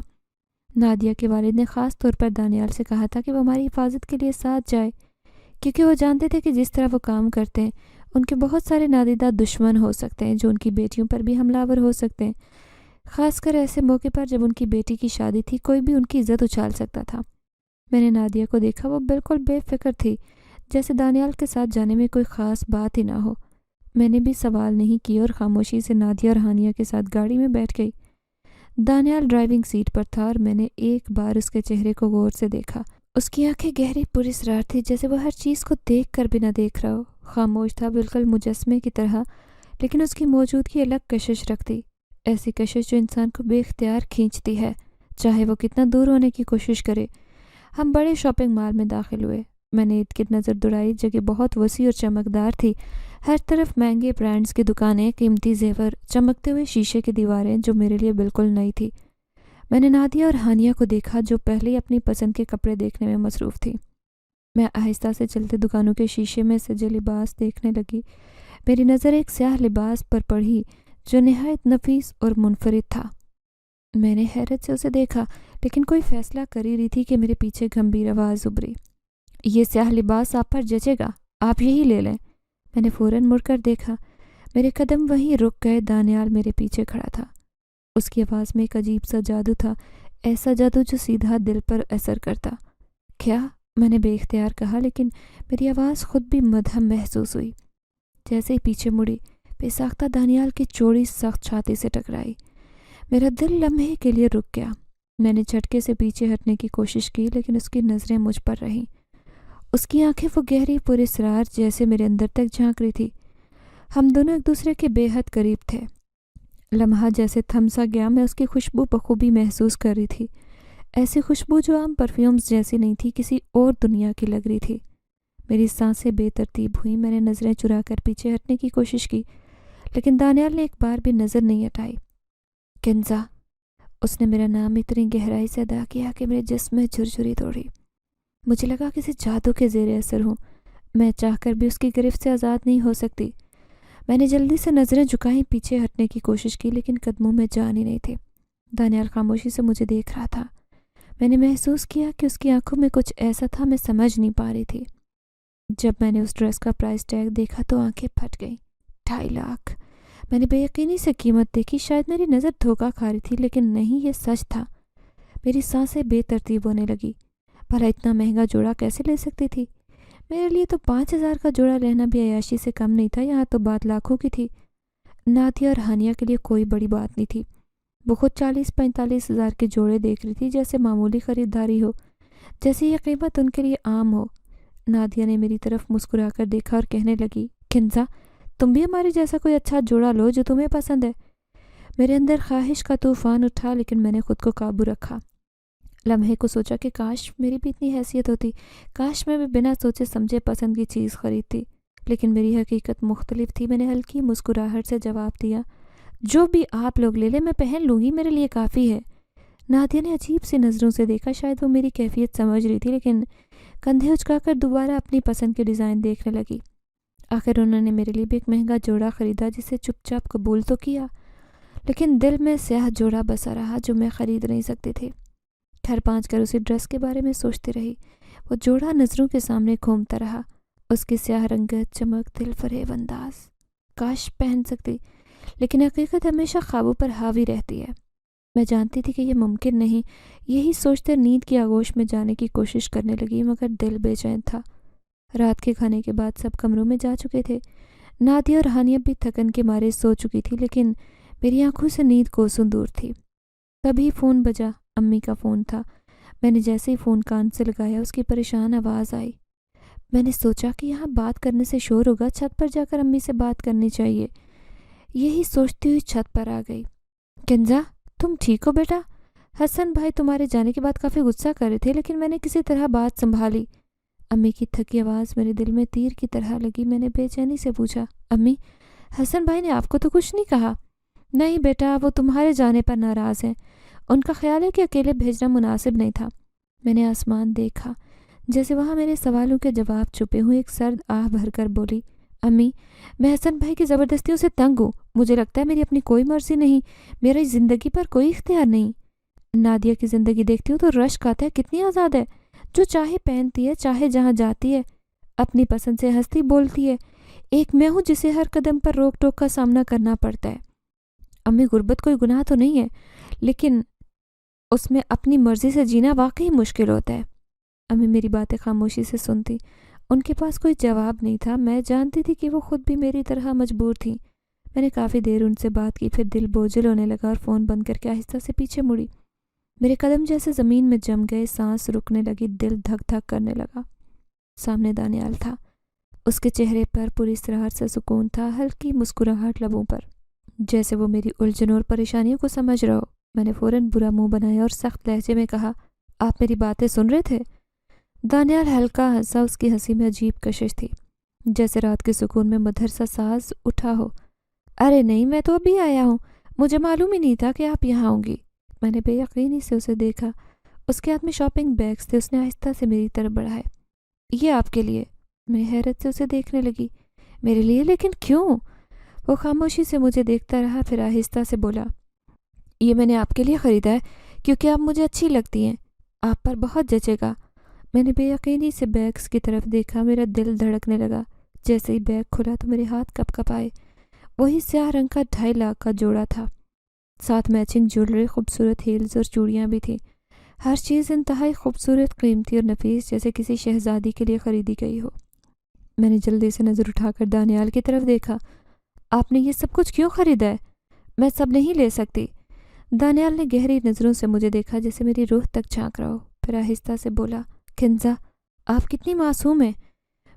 [SPEAKER 1] نادیہ کے والد نے خاص طور پر دانیال سے کہا تھا کہ وہ ہماری حفاظت کے لیے ساتھ جائے، کیونکہ وہ جانتے تھے کہ جس طرح وہ کام کرتے ہیں ان کے بہت سارے نادیدہ دشمن ہو سکتے ہیں جو ان کی بیٹیوں پر بھی حملہ آور ہو سکتے ہیں، خاص کر ایسے موقع پر جب ان کی بیٹی کی شادی تھی، کوئی بھی ان کی عزت اچھال سکتا تھا۔ میں نے نادیہ کو دیکھا، وہ بالکل بے فکر تھی، جیسے دانیال کے ساتھ جانے میں کوئی خاص بات ہی نہ ہو۔ میں نے بھی سوال نہیں کیا اور خاموشی سے نادیہ اور ہانیہ کے ساتھ گاڑی میں بیٹھ گئی۔ دانیال ڈرائیونگ سیٹ پر تھا اور میں نے ایک بار اس کے چہرے کو غور سے دیکھا۔ اس کی آنکھیں گہری پراسرار تھی، جیسے وہ ہر چیز کو دیکھ کر بھی نہ دیکھ رہا ہو۔ خاموش تھا، بالکل مجسمے کی طرح، لیکن اس کی موجودگی الگ کشش رکھتی، ایسی کشش جو انسان کو بے اختیار کھینچتی ہے، چاہے وہ کتنا دور ہونے کی کوشش کرے۔ ہم بڑے شاپنگ مال میں داخل ہوئے۔ میں نے ارد گرد نظر دوڑائی، جگہ بہت وسیع اور چمکدار تھی۔ ہر طرف مہنگے برانڈز کی دکانیں، قیمتی زیور، چمکتے ہوئے شیشے کی دیواریں جو میرے لیے بالکل نئی تھی۔ میں نے نادیہ اور ہانیہ کو دیکھا جو پہلے ہی اپنی پسند کے کپڑے دیکھنے میں مصروف تھی۔ میں آہستہ سے چلتے دکانوں کے شیشے میں سجے لباس دیکھنے لگی۔ میری نظر ایک سیاہ لباس پر پڑی جو نہایت نفیس اور منفرد تھا۔ میں نے حیرت سے اسے دیکھا، لیکن کوئی فیصلہ کر ہی رہی تھی کہ میرے پیچھے گمبھیر آواز ابھری، یہ سیاہ لباس آپ پر جچے گا، آپ یہی لے لیں۔ میں نے فوراً مڑ کر دیکھا، میرے قدم وہیں رک گئے۔ دانیال میرے پیچھے کھڑا تھا۔ اس کی آواز میں ایک عجیب سا جادو تھا، ایسا جادو جو سیدھا دل پر اثر کرتا۔ کیا؟ میں نے بے اختیار کہا، لیکن میری آواز خود بھی مدھم محسوس ہوئی۔ جیسے ہی پیچھے مڑی، بے ساختہ دانیال کی چوڑی سخت چھاتی سے ٹکرائی۔ میرا دل لمحے کے لیے رک گیا۔ میں نے جھٹکے سے پیچھے ہٹنے کی کوشش کی، لیکن اس کی نظریں مجھ پر رہیں۔ اس کی آنکھیں وہ گہری پراسرار جیسے میرے اندر تک جھانک رہی تھی۔ ہم دونوں ایک دوسرے کے بے حد قریب تھے۔ لمحہ جیسے تھم سا گیا۔ میں اس کی خوشبو بخوبی محسوس کر رہی تھی، ایسی خوشبو جو عام پرفیومز جیسی نہیں تھی، کسی اور دنیا کی لگ رہی تھی۔ میری سانسیں بے ترتیب ہوئیں۔ میں نے نظریں چرا کر پیچھے ہٹنے کی کوشش کی، لیکن دانیال نے ایک بار بھی نظر نہیں ہٹائی۔ کنزا، اس نے میرا نام اتنی گہرائی سے ادا کیا کہ میرے جسم میں جھرجھری دوڑی۔ مجھے لگا کسی جادو کے زیر اثر ہوں، میں چاہ کر بھی اس کی گرفت سے آزاد نہیں ہو سکتی۔ میں نے جلدی سے نظریں جھکائیں، پیچھے ہٹنے کی کوشش کی، لیکن قدموں میں جان ہی نہیں تھی۔ دانیال خاموشی سے مجھے دیکھ رہا تھا۔ میں نے محسوس کیا کہ اس کی آنکھوں میں کچھ ایسا تھا میں سمجھ نہیں پا رہی تھی۔ جب میں نے اس ڈریس کا پرائس ٹیگ دیکھا تو آنکھیں پھٹ گئیں۔ 2.5 لاکھ! میں نے بے یقینی سے قیمت دیکھی۔ شاید میری نظر دھوکہ کھا رہی تھی، لیکن نہیں، یہ سچ تھا۔ میری سانسیں بے ترتیب ہونے لگی۔ بھلا اتنا مہنگا جوڑا کیسے لے سکتی تھی؟ میرے لیے تو 5,000 کا جوڑا لینا بھی عیاشی سے کم نہیں تھا، یہاں تو بات لاکھوں کی تھی۔ نادیہ اور ہانیہ کے لیے کوئی بڑی بات نہیں تھی۔ وہ خود 40-45,000 کے جوڑے دیکھ رہی تھی، جیسے معمولی خریداری ہو، جیسے یہ قیمت ان کے لیے عام ہو۔ نادیہ نے میری طرف مسکرا کر دیکھا اور کہنے لگی، کنزا، تم بھی ہمارے جیسا کوئی اچھا جوڑا لو جو تمہیں پسند ہے۔ میرے اندر خواہش کا طوفان اٹھا، لیکن میں نے خود کو قابو رکھا۔ لمحے کو سوچا کہ کاش میری بھی اتنی حیثیت ہوتی، کاش میں بھی بنا سوچے سمجھے پسند کی چیز خریدتی، لیکن میری حقیقت مختلف تھی۔ میں نے ہلکی مسکراہٹ سے جواب دیا، جو بھی آپ لوگ لے لیں میں پہن لوں گی، میرے لیے کافی ہے۔ نادیہ نے عجیب سی نظروں سے دیکھا، شاید وہ میری کیفیت سمجھ رہی تھی، لیکن کندھے اچکا کر دوبارہ اپنی پسند کے ڈیزائن دیکھنے لگی۔ آخر انہوں نے میرے لیے بھی ایک مہنگا جوڑا خریدا، جسے چپ چاپ قبول تو کیا، لیکن دل میں سیاہ جوڑا بسا رہا جو میں خرید نہیں سکتی تھی۔ ٹھہر پانچ کر اسی ڈریس کے بارے میں سوچتی رہی۔ وہ جوڑا نظروں کے سامنے گھومتا رہا، اس کی سیاہ رنگت، چمک، دل فریب انداز۔ کاش پہن سکتی، لیکن حقیقت ہمیشہ خوابوں پر حاوی رہتی ہے۔ میں جانتی تھی کہ یہ ممکن نہیں، یہی سوچتے نیند کی آغوش میں جانے کی کوشش کرنے لگی، مگر دل بے چین تھا۔ رات کے کھانے کے بعد سب کمروں میں جا چکے تھے۔ نادیہ اور ہانیہ بھی تھکن کے مارے سو چکی تھی، لیکن میری آنکھوں سے نیند کوسوں دور تھی۔ تبھی فون بجا، امی کا فون تھا۔ میں نے جیسے ہی فون کان سے لگایا، اس کی پریشان آواز آئی، میں نے سوچا کہ یہاں بات کرنے سے شور ہوگا، چھت پر جا کر امی سے بات کرنی چاہیے۔ یہی سوچتی ہوئی چھت پر آ گئی۔ کنزا، تم ٹھیک ہو بیٹا؟ حسن بھائی تمہارے جانے کے بعد کافی غصہ کر رہے تھے، لیکن میں نے کسی طرح بات سنبھالی۔ امی کی تھکی آواز میرے دل میں تیر کی طرح لگی۔ میں نے بے چینی سے پوچھا، امی، حسن بھائی نے آپ کو تو کچھ نہیں کہا؟ نہیں بیٹا، وہ تمہارے جانے پر ناراض ہیں۔ ان کا خیال ہے کہ اکیلے بھیجنا مناسب نہیں تھا۔ میں نے آسمان دیکھا، جیسے وہاں میرے سوالوں کے جواب چھپے ہوئے۔ ایک سرد آہ بھر کر بولی، امی، میں حسن بھائی کی زبردستیوں سے تنگ ہوں۔ مجھے لگتا ہے میری اپنی کوئی مرضی نہیں، میری زندگی پر کوئی اختیار نہیں۔ نادیہ کی زندگی دیکھتی ہوں تو رشک آتا ہے، کتنی آزاد ہے، جو چاہے پہنتی ہے، چاہے جہاں جاتی ہے، اپنی پسند سے ہنستی بولتی ہے۔ ایک میں ہوں جسے ہر قدم پر روک ٹوک کا سامنا کرنا پڑتا ہے۔ امی، غربت کوئی گناہ تو نہیں ہے، لیکن اس میں اپنی مرضی سے جینا واقعی مشکل ہوتا ہے۔ امی میری باتیں خاموشی سے سنتی۔ ان کے پاس کوئی جواب نہیں تھا۔ میں جانتی تھی کہ وہ خود بھی میری طرح مجبور تھیں۔ میں نے کافی دیر ان سے بات کی، پھر دل بوجھل ہونے لگا اور فون بند کر کے آہستہ سے پیچھے مڑی۔ میرے قدم جیسے زمین میں جم گئے، سانس رکنے لگی، دل دھک دھک کرنے لگا۔ سامنے دانیال تھا۔ اس کے چہرے پر پوری اسرار سے سکون تھا، ہلکی مسکراہٹ لبوں پر، جیسے وہ میری الجھنوں اور پریشانیوں کو سمجھ رہا ہو۔ میں نے فوراً برا منہ بنایا اور سخت لہجے میں کہا، آپ میری باتیں سن رہے تھے؟ دانیال ہلکا ہنسا۔ اس کی ہنسی میں عجیب کشش تھی، جیسے رات کے سکون میں مدھر سا ساز اٹھا ہو۔ ارے نہیں، میں تو ابھی آیا ہوں، مجھے معلوم ہی نہیں تھا کہ آپ یہاں ہوں گی۔ میں نے بے یقینی سے اسے دیکھا۔ اس کے ہاتھ میں شاپنگ بیگز تھے۔ اس نے آہستہ سے میری طرف بڑھائے۔ یہ آپ کے لیے۔ میں حیرت سے اسے دیکھنے لگی۔ میرے لیے؟ لیکن کیوں؟ وہ خاموشی سے مجھے دیکھتا رہا، پھر آہستہ سے بولا، یہ میں نے آپ کے لیے خریدا ہے کیونکہ آپ مجھے اچھی لگتی ہیں، آپ پر بہت جچے گا۔ میں نے بے یقینی سے بیگز کی طرف دیکھا۔ میرا دل دھڑکنے لگا۔ جیسے ہی بیگ کھلا تو میرے ہاتھ کپ کپ آئے۔ وہی سیاہ رنگ کا 2.5 لاکھ کا جوڑا تھا، ساتھ میچنگ جیولری، خوبصورت ہیلز اور چوڑیاں بھی تھیں۔ ہر چیز انتہائی خوبصورت، قیمتی اور نفیس، جیسے کسی شہزادی کے لیے خریدی گئی ہو۔ میں نے جلدی سے نظر اٹھا کر دانیال کی طرف دیکھا۔ آپ نے یہ سب کچھ کیوں خریدا ہے؟ میں سب نہیں لے سکتی۔ دانیال نے گہری نظروں سے مجھے دیکھا، جیسے میری روح تک جھانک رہا ہو، پھر آہستہ سے بولا، کنزا، آپ کتنی معصوم ہیں۔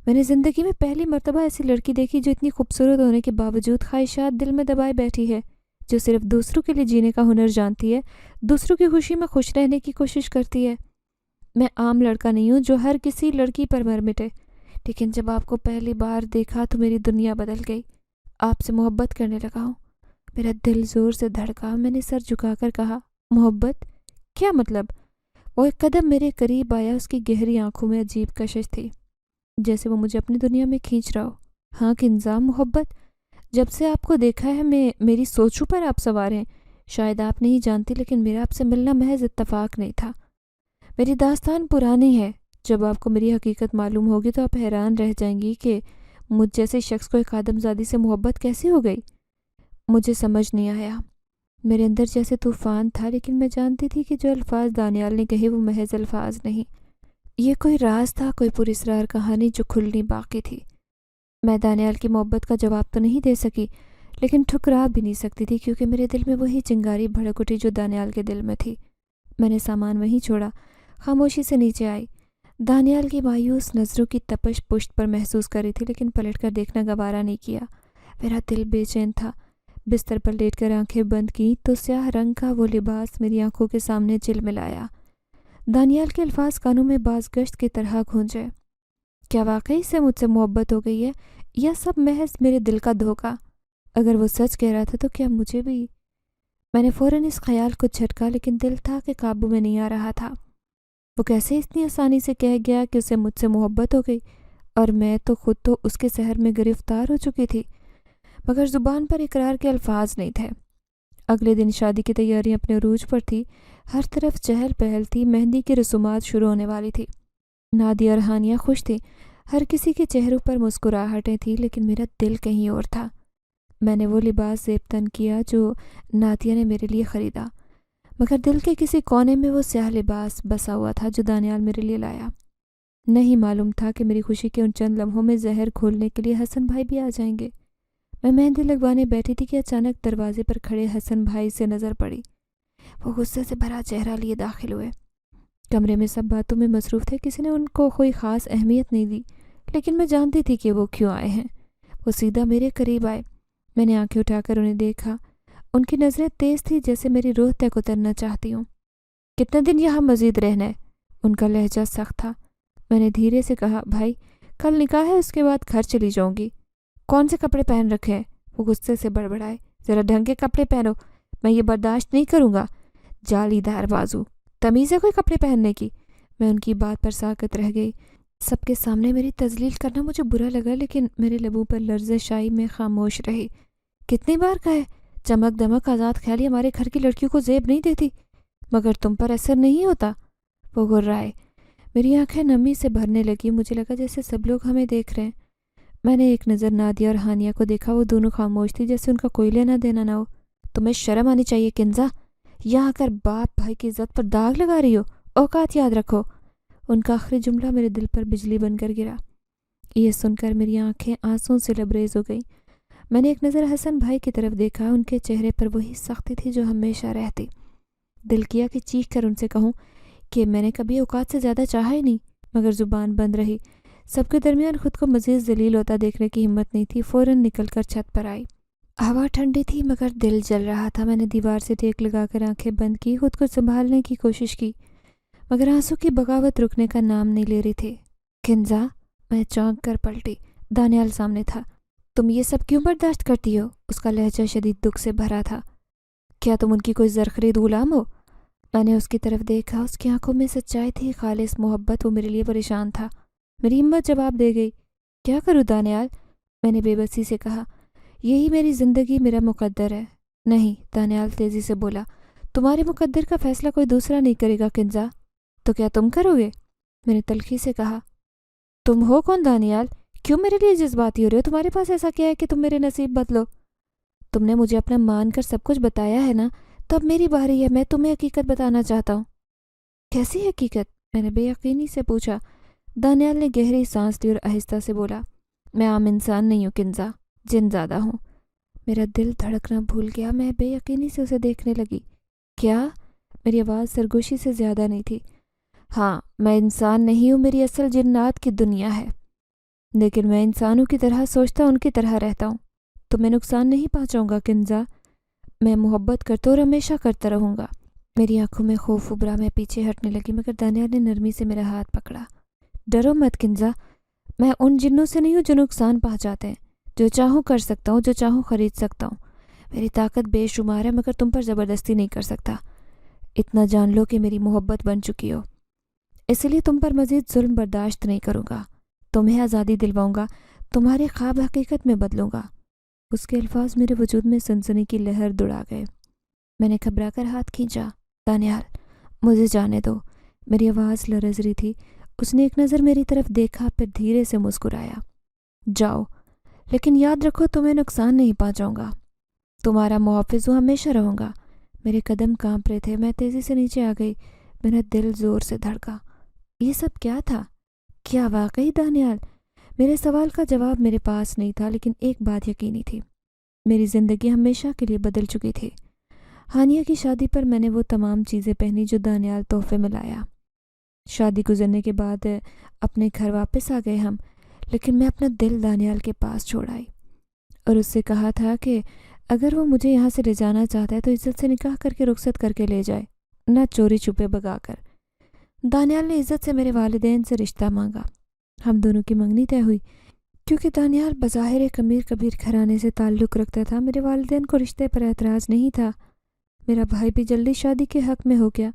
[SPEAKER 1] میں نے زندگی میں پہلی مرتبہ ایسی لڑکی دیکھی جو اتنی خوبصورت ہونے کے باوجود خواہشات دل میں دبائے بیٹھی ہے، جو صرف دوسروں کے لیے جینے کا ہنر جانتی ہے، دوسروں کی خوشی میں خوش رہنے کی کوشش کرتی ہے۔ میں عام لڑکا نہیں ہوں جو ہر کسی لڑکی پر مر مٹے، لیکن جب آپ کو پہلی بار دیکھا تو میری دنیا بدل گئی۔ آپ سے محبت کرنے لگا ہوں۔ میرا دل زور سے دھڑکا۔ میں نے سر جھکا کر کہا، محبت؟ کیا مطلب؟ وہ ایک قدم میرے قریب آیا۔ اس کی گہری آنکھوں میں عجیب کشش تھی، جیسے وہ مجھے اپنی دنیا میں کھینچ رہا ہو۔ ہاں کنزا، محبت۔ جب سے آپ کو دیکھا ہے میری سوچوں پر آپ سوار ہیں۔ شاید آپ نہیں جانتی، لیکن میرا آپ سے ملنا محض اتفاق نہیں تھا۔ میری داستان پرانی ہے۔ جب آپ کو میری حقیقت معلوم ہوگی تو آپ حیران رہ جائیں گی کہ مجھ جیسے شخص کو ایک آدم زادی سے محبت کیسے ہو گئی۔ مجھے سمجھ نہیں آیا۔ میرے اندر جیسے طوفان تھا، لیکن میں جانتی تھی کہ جو الفاظ دانیال نے کہے وہ محض الفاظ نہیں، یہ کوئی راز تھا، کوئی پراسرار کہانی جو کھلنی باقی تھی۔ میں دانیال کی محبت کا جواب تو نہیں دے سکی، لیکن ٹھکرا بھی نہیں سکتی تھی، کیونکہ میرے دل میں وہی چنگاری بھڑک اٹھی جو دانیال کے دل میں تھی۔ میں نے سامان وہیں چھوڑا، خاموشی سے نیچے آئی۔ دانیال کی مایوس نظروں کی تپش پشت پر محسوس کر رہی تھی، لیکن پلٹ کر دیکھنا گوارا نہیں کیا۔ میرا دل بے چین تھا۔ بستر پر لیٹ کر آنکھیں بند کی تو سیاہ رنگ کا وہ لباس میری آنکھوں کے سامنے جلملایا۔ دانیال کے الفاظ کانوں میں باز گشت کی طرح گونجے۔ کیا واقعی سے مجھ سے محبت ہو گئی ہے، یا سب محض میرے دل کا دھوکہ؟ اگر وہ سچ کہہ رہا تھا تو کیا مجھے بھی؟ میں نے فوراً اس خیال کو جھٹکا، لیکن دل تھا کہ قابو میں نہیں آ رہا تھا۔ وہ کیسے اتنی آسانی سے کہہ گیا کہ اسے مجھ سے محبت ہو گئی، اور میں تو خود تو اس کے سحر میں گرفتار ہو چکی تھی، مگر زبان پر اقرار کے الفاظ نہیں تھے۔ اگلے دن شادی کی تیاریاں اپنے عروج پر تھی۔ ہر طرف چہل پہل تھی۔ مہندی کی رسومات شروع ہونے والی تھی۔ نادیہ اور ہانیہ خوش تھی۔ ہر کسی کے چہروں پر مسکراہٹیں تھیں، لیکن میرا دل کہیں اور تھا۔ میں نے وہ لباس زیب تن کیا جو نادیہ نے میرے لیے خریدا، مگر دل کے کسی کونے میں وہ سیاہ لباس بسا ہوا تھا جو دانیال میرے لیے لایا۔ نہیں معلوم تھا کہ میری خوشی کے ان چند لمحوں میں زہر کھولنے کے لیے حسن بھائی بھی آ جائیں گے۔ میں مہندی لگوانے بیٹھی تھی کہ اچانک دروازے پر کھڑے حسن بھائی سے نظر پڑی۔ وہ غصے سے بھرا چہرہ لیے داخل ہوئے۔ کمرے میں سب باتوں میں مصروف تھے، کسی نے ان کو کوئی خاص اہمیت نہیں دی، لیکن میں جانتی تھی کہ وہ کیوں آئے ہیں۔ وہ سیدھا میرے قریب آئے۔ میں نے آنکھیں اٹھا کر انہیں دیکھا۔ ان کی نظریں تیز تھی جیسے میری روح تک اترنا چاہتی ہوں۔ کتنے دن یہاں مزید رہنا ہے؟ ان کا لہجہ سخت تھا۔ میں نے دھیرے سے کہا، بھائی کل نکاح ہے، اس کے بعد گھر چلی جاؤں گی۔ کون سے کپڑے پہن رکھے ہیں؟ وہ غصے سے بڑبڑائے۔ ذرا ڈھنگ کے کپڑے پہنو، میں یہ برداشت نہیں کروں گا۔ جالی دار بازو، تمیز ہے کوئی کپڑے پہننے کی؟ میں ان کی بات پر ساکت رہ گئی۔ سب کے سامنے میری تذلیل کرنا مجھے برا لگا، لیکن میرے لبوں پر لرزش آئی۔ میں خاموش رہی۔ کتنی بار کہے، چمک دمک آزاد خیالی ہمارے گھر کی لڑکیوں کو زیب نہیں دیتی، مگر تم پر اثر نہیں ہوتا۔ وہ گرائے۔ میری آنکھیں نمی سے بھرنے لگی۔ مجھے لگا جیسے سب لوگ ہمیں دیکھ رہے ہیں۔ میں نے ایک نظر نادیہ اور ہانیہ کو دیکھا۔ وہ دونوں خاموش تھی، جیسے ان کا کوئی لینا دینا نہ ہو۔ تمہیں شرم آنی چاہیے کنزا، یہاں آ کر باپ بھائی کی عزت پر داغ لگا رہی ہو۔ اوقات یاد رکھو۔ ان کا آخری جملہ میرے دل پر بجلی بن کر گرا۔ یہ سن کر میری آنکھیں آنسوں سے لبریز ہو گئیں۔ میں نے ایک نظر حسن بھائی کی طرف دیکھا۔ ان کے چہرے پر وہی سختی تھی جو ہمیشہ رہتی۔ دل کیا کہ چیخ کر ان سے کہوں کہ میں نے کبھی اوقات سے زیادہ چاہا ہی نہیں، مگر زبان بند رہی۔ سب کے درمیان خود کو مزید ذلیل ہوتا دیکھنے کی ہمت نہیں تھی۔ فوراً نکل کر چھت پر آئی۔ ہوا ٹھنڈی تھی مگر دل جل رہا تھا۔ میں نے دیوار سے ٹیک لگا کر آنکھیں بند کی، خود کو سنبھالنے کی کوشش کی، مگر آنسو کی بغاوت رکنے کا نام نہیں لے رہی تھی۔ کنزا، میں چونک کر پلٹی۔ دانیال سامنے تھا۔ تم یہ سب کیوں برداشت کرتی ہو؟ اس کا لہجہ شدید دکھ سے بھرا تھا۔ کیا تم ان کی کوئی زرخرید غلام ہو؟ میں نے اس کی طرف دیکھا۔ اس کی آنکھوں میں سچائی تھی، خالص محبت۔ وہ میرے لیے پریشان تھا۔ میری ہمت جواب دے گئی۔ کیا کروں دانیال؟ میں نے بے بسی سے کہا۔ یہی میری زندگی، میرا مقدر ہے۔ نہیں، دانیال تیزی سے بولا، تمہارے مقدر کا فیصلہ کوئی دوسرا نہیں کرے گا کنزا۔ تو کیا تم کرو گے؟ میں نے تلخی سے کہا۔ تم ہو کون دانیال؟ کیوں میرے لیے جذباتی ہو رہے ہو؟ تمہارے پاس ایسا کیا ہے کہ تم میرے نصیب بدلو؟ تم نے مجھے اپنا مان کر سب کچھ بتایا ہے نا، تو اب میری باری ہے۔ میں تمہیں حقیقت بتانا چاہتا ہوں۔ کیسی حقیقت؟ میں نے بے یقینی سے پوچھا۔ دانیال نے گہری سانس لی اور آہستہ سے بولا، میں عام انسان نہیں ہوں کنزا، جن زادہ ہوں۔ میرا دل دھڑکنا بھول گیا۔ میں بے یقینی سے اسے دیکھنے لگی۔ کیا؟ میری آواز سرگوشی سے زیادہ نہیں تھی۔ ہاں، میں انسان نہیں ہوں، میری اصل جنات کی دنیا ہے، لیکن میں انسانوں کی طرح سوچتا، ان کی طرح رہتا ہوں۔ تو میں نقصان نہیں پہنچاؤں گا کنزا۔ میں محبت کرتا اور ہمیشہ کرتا رہوں گا۔ میری آنکھوں میں خوف ابھرا۔ میں پیچھے ہٹنے لگی، مگر دانیال نے نرمی سے میرا ہاتھ پکڑا۔ ڈرو مت کنزا، میں ان جنوں سے نہیں ہوں جو نقصان پہنچاتے ہیں۔ جو چاہوں کر سکتا ہوں، جو چاہوں خرید سکتا ہوں۔ میری طاقت بے شمار ہے، مگر تم پر زبردستی نہیں کر سکتا۔ اتنا جان لو کہ میری محبت بن چکی ہو، اس لیے تم پر مزید ظلم برداشت نہیں کروں گا۔ تمہیں آزادی دلواؤں گا، تمہارے خواب حقیقت میں بدلوں گا۔ اس کے الفاظ میرے وجود میں سنسنی کی لہر دوڑا گئے۔ میں نے گھبرا کر ہاتھ کھینچا۔ دانیال، مجھے جانے دو۔ میری آواز لرز رہی تھی۔ اس نے ایک نظر میری طرف دیکھا، پھر دھیرے سے مسکرایا۔ جاؤ، لیکن یاد رکھو تمہیں نقصان نہیں پہنچاؤں گا۔ تمہارا محافظ ہوں، ہمیشہ رہوں گا۔ میرے قدم کانپ رہے تھے۔ میں تیزی سے نیچے آ گئی۔ میرا دل زور سے دھڑکا۔ یہ سب کیا تھا؟ کیا واقعی دانیال؟ میرے سوال کا جواب میرے پاس نہیں تھا، لیکن ایک بات یقینی تھی، میری زندگی ہمیشہ کے لیے بدل چکی تھی۔ ہانیہ کی شادی پر میں نے وہ تمام چیزیں پہنی جو دانیال تحفے میں لایا۔ شادی گزرنے کے بعد اپنے گھر واپس آ گئے ہم، لیکن میں اپنا دل دانیال کے پاس چھوڑ آئی اور اس سے کہا تھا کہ اگر وہ مجھے یہاں سے لے جانا چاہتا ہے تو عزت سے نکاح کر کے رخصت کر کے لے جائے، نہ چوری چھپے بگا کر۔ دانیال نے عزت سے میرے والدین سے رشتہ مانگا۔ ہم دونوں کی منگنی طے ہوئی۔ کیونکہ دانیال بظاہر ایک امیر کبیر گھرانے سے تعلق رکھتا تھا، میرے والدین کو رشتے پر اعتراض نہیں تھا۔ میرا بھائی بھی جلدی شادی کے حق میں ہو گیا۔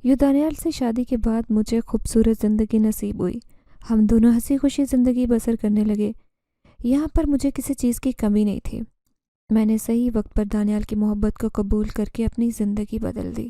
[SPEAKER 1] یوں دانیال سے شادی کے بعد مجھے خوبصورت زندگی نصیب ہوئی۔ ہم دونوں ہنسی خوشی زندگی بسر کرنے لگے۔ یہاں پر مجھے کسی چیز کی کمی نہیں تھی۔ میں نے صحیح وقت پر دانیال کی محبت کو قبول کر کے اپنی زندگی بدل دی۔